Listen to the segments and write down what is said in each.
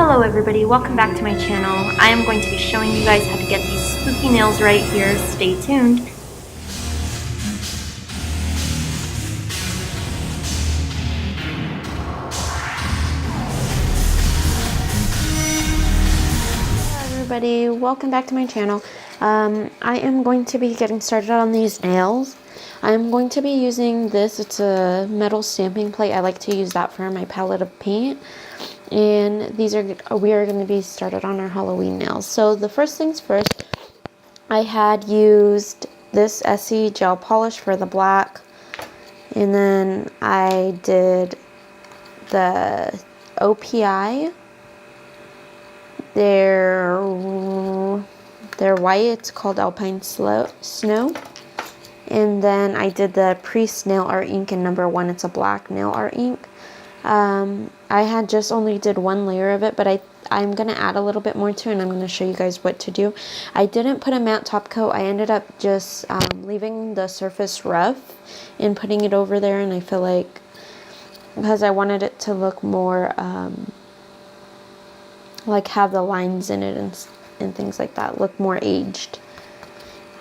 Hello everybody, welcome back to my channel. I am going to be showing you guys how to get these spooky nails right here. Stay tuned. Hello everybody, welcome back to my channel. I am going to be getting started on these nails. I'm going to be using this. It's a metal stamping plate. I like to use that for my palette of paint. And we are going to be started on our Halloween nails. So the first things first, I had used this Essie gel polish for the black, and then I did the OPI. They're white. It's called Alpine Snow. And then I did the Priest nail art ink in number 1. It's a black nail art ink. I had just only did one layer of it, but I'm going to add a little bit more to it, and I'm going to show you guys what to do. I didn't put a matte top coat. I ended up just leaving the surface rough and putting it over there, and I feel like because I wanted it to look more like have the lines in it and things like that, look more aged.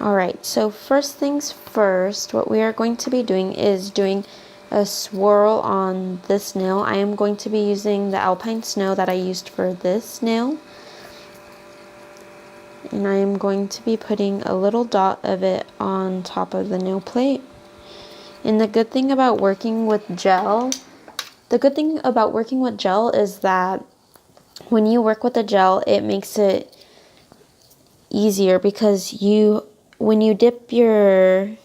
Alright, so first things first, what we are going to be doing is doing a swirl on this nail. I am going to be using the Alpine Snow that I used for this nail. And I am going to be putting a little dot of it on top of the nail plate. And the good thing about working with gel, is that when you work with the gel, it makes it easier because when you dip your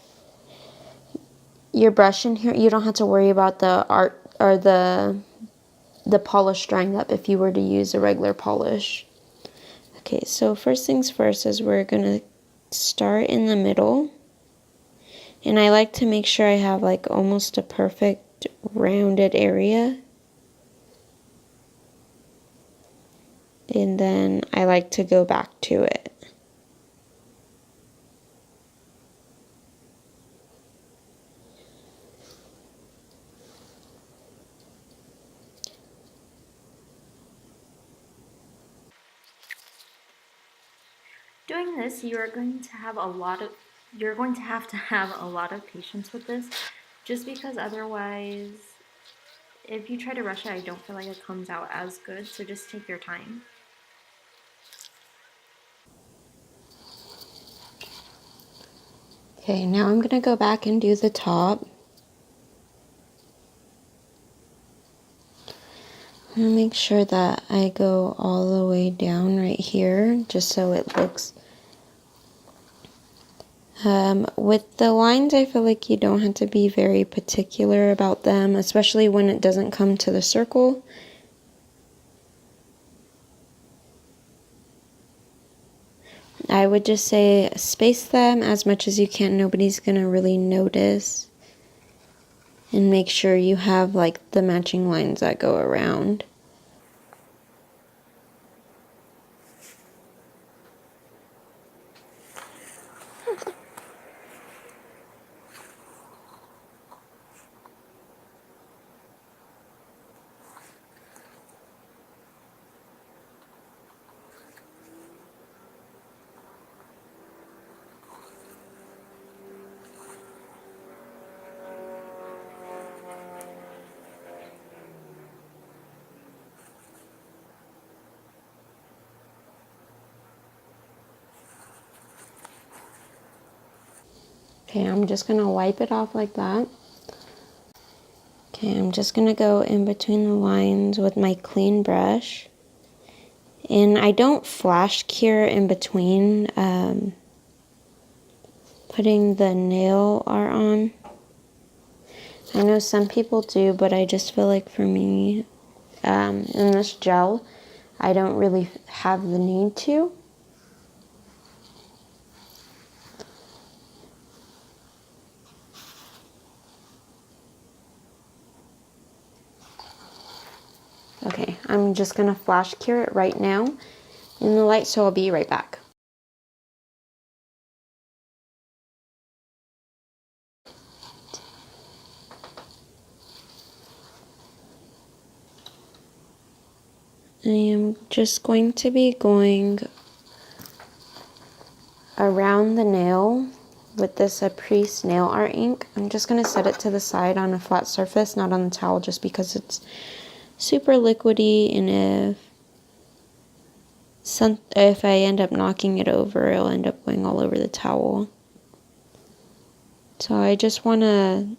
brush in here, you don't have to worry about the art or the polish drying up if you were to use a regular polish. Okay, so first things first is we're gonna start in the middle, and I like to make sure I have like almost a perfect rounded area, and then I like to go back to it. Doing this, you're going to have a lot of patience with this, just because otherwise, if you try to rush it, I don't feel like it comes out as good, so just take your time. Okay, now I'm gonna go back and do the top. I'm gonna make sure that I go all the way down right here, just so it looks. With the lines, I feel like you don't have to be very particular about them, especially when it doesn't come to the circle. I would just say space them as much as you can. Nobody's gonna really notice. And make sure you have like the matching lines that go around. Okay, I'm just going to wipe it off like that. Okay, I'm just going to go in between the lines with my clean brush. And I don't flash cure in between putting the nail art on. I know some people do, but I just feel like for me, in this gel, I don't really have the need to. Okay, I'm just going to flash cure it right now in the light, so I'll be right back. I am just going to be going around the nail with this Caprice nail art ink. I'm just going to set it to the side on a flat surface, not on the towel, just because it's super liquidy, and if I end up knocking it over, it'll end up going all over the towel. So I just want to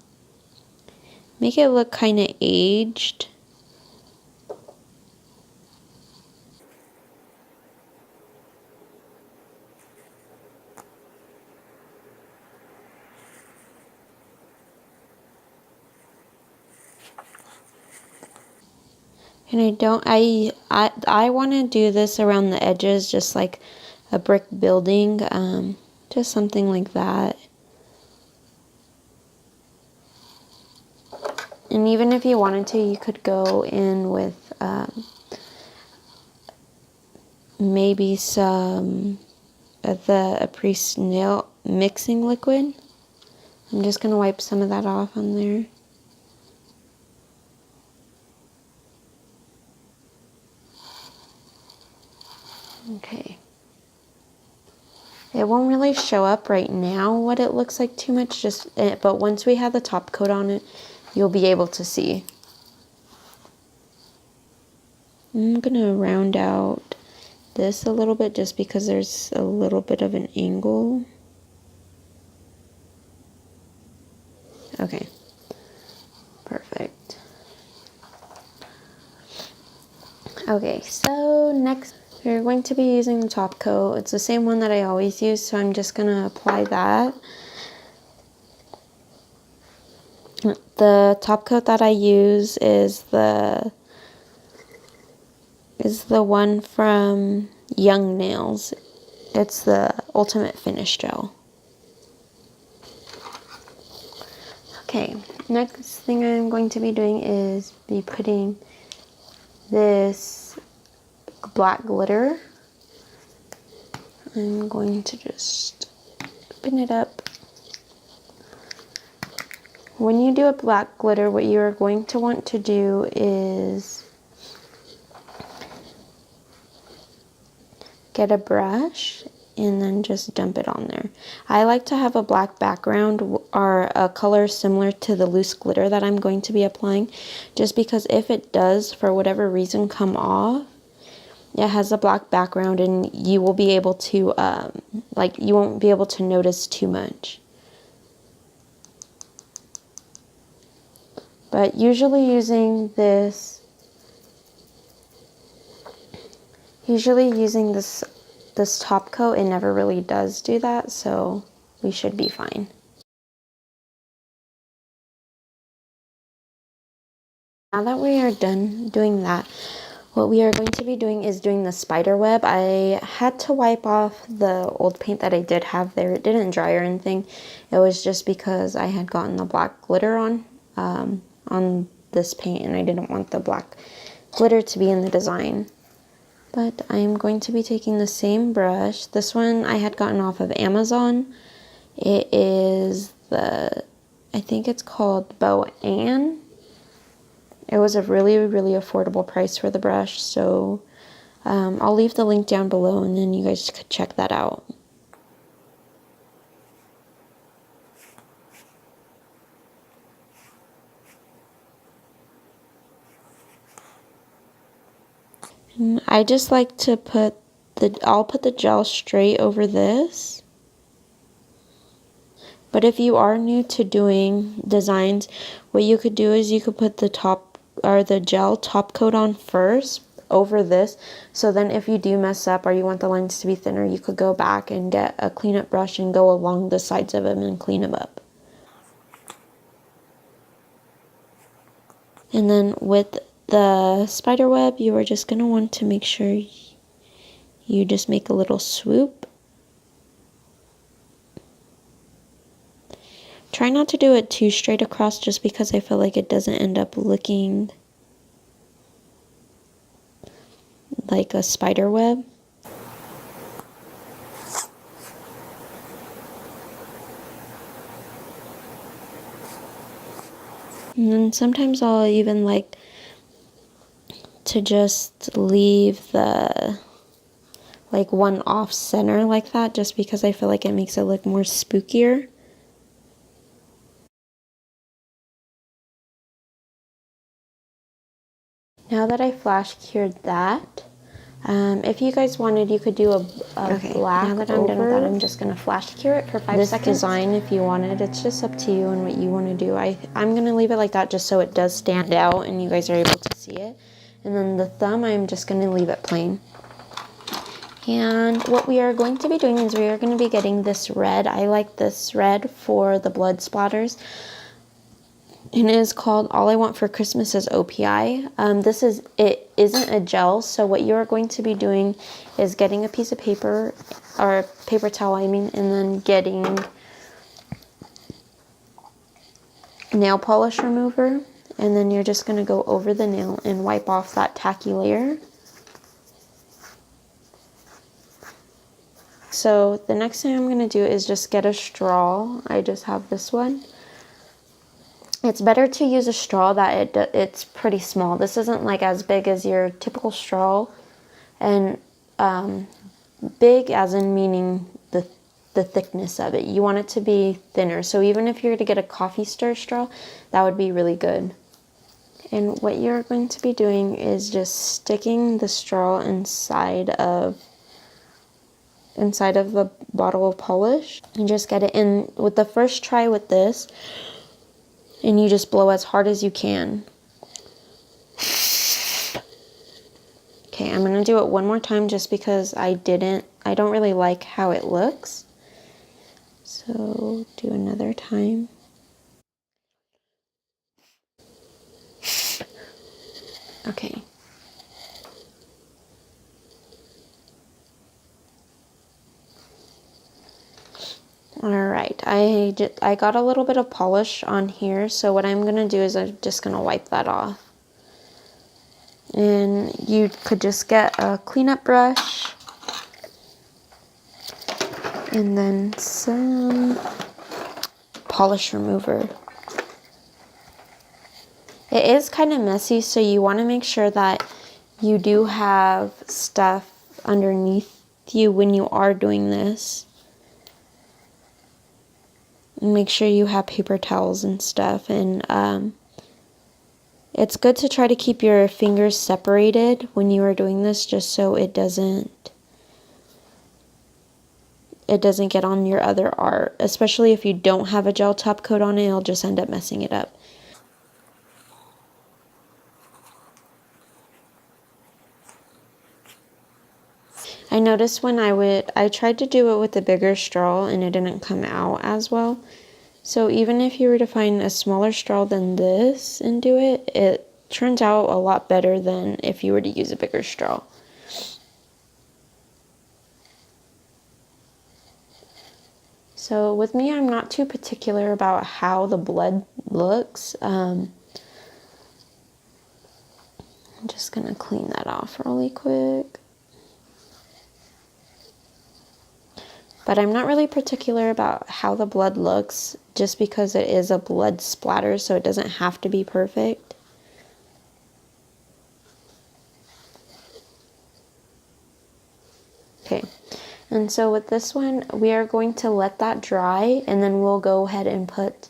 make it look kind of aged. And I want to do this around the edges, just like a brick building, just something like that. And even if you wanted to, you could go in with maybe some of the Caprice nail mixing liquid. I'm just going to wipe some of that off on there. Okay. It won't really show up right now what it looks like too much, but once we have the top coat on it, you'll be able to see. I'm gonna round out this a little bit just because there's a little bit of an angle. Okay, perfect. Okay, so next we're going to be using the top coat. It's the same one that I always use, so I'm just gonna apply that. The top coat that I use is the one from Young Nails. It's the Ultimate Finish Gel. Okay, next thing I'm going to be doing is be putting this black glitter. I'm going to just open it up. When you do a black glitter, what you're going to want to do is get a brush and then just dump it on there. I like to have a black background or a color similar to the loose glitter that I'm going to be applying, just because if it does, for whatever reason, come off, it has a black background and you will be able to, you won't be able to notice too much. But usually using this top coat, it never really does do that, so we should be fine. Now that we are done doing that, what we are going to be doing is doing the spider web. I had to wipe off the old paint that I did have there. It didn't dry or anything. It was just because I had gotten the black glitter on this paint, and I didn't want the black glitter to be in the design. But I am going to be taking the same brush. This one I had gotten off of Amazon. It is I think it's called Bo Ann. It was a really, really affordable price for the brush, so I'll leave the link down below and then you guys could check that out. And I just like to I'll put the gel straight over this. But if you are new to doing designs, what you could do is you could put the gel top coat on first over this. So then if you do mess up or you want the lines to be thinner, you could go back and get a cleanup brush and go along the sides of them and clean them up. And then with the spider web, you are just going to want to make sure you just make a little swoop. Try not to do it too straight across, just because I feel like it doesn't end up looking like a spider web. And then sometimes I'll even to just leave the like one off center like that, just because I feel like it makes it look more spookier. Now that I flash cured that, if you guys wanted, you could do a black. Now that I'm done with that, I'm just gonna flash cure it for 5 seconds. This design, if you wanted, it's just up to you and what you want to do. I'm gonna leave it like that just so it does stand out and you guys are able to see it. And then the thumb, I'm just gonna leave it plain. And what we are going to be doing is we are going to be getting this red. I like this red for the blood splatters. And it is called All I Want for Christmas is OPI. It isn't a gel, so what you are going to be doing is getting a piece of paper, or paper towel I mean, and then getting nail polish remover. And then you're just going to go over the nail and wipe off that tacky layer. So the next thing I'm going to do is just get a straw. I just have this one. It's better to use a straw that it's pretty small. This isn't like as big as your typical straw, and big as in meaning the thickness of it. You want it to be thinner. So even if you're to get a coffee stir straw, that would be really good. And what you're going to be doing is just sticking the straw inside of the bottle of polish and just get it in with the first try with this, and you just blow as hard as you can. Okay, I'm gonna do it one more time just because I don't really like how it looks. So do another time. Okay. Alright, I got a little bit of polish on here, so what I'm going to do is I'm just going to wipe that off. And you could just get a cleanup brush, and then some polish remover. It is kind of messy, so you want to make sure that you do have stuff underneath you when you are doing this. And make sure you have paper towels and stuff, and it's good to try to keep your fingers separated when you are doing this, just so it doesn't get on your other art, especially if you don't have a gel top coat on it. It'll just end up messing it up. I noticed when I tried to do it with a bigger straw and it didn't come out as well. So even if you were to find a smaller straw than this and do it, it turns out a lot better than if you were to use a bigger straw. So with me, I'm not too particular about how the blood looks. I'm just gonna clean that off really quick. But I'm not really particular about how the blood looks, just because it is a blood splatter, so it doesn't have to be perfect. Okay, and so with this one, we are going to let that dry, and then we'll go ahead and put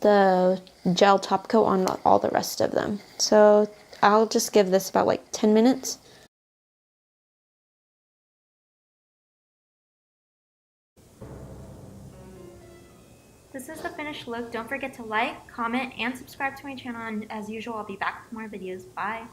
the gel top coat on all the rest of them. So I'll just give this about like 10 minutes. This is the finished look. Don't forget to like, comment, and subscribe to my channel, and as usual, I'll be back with more videos. Bye!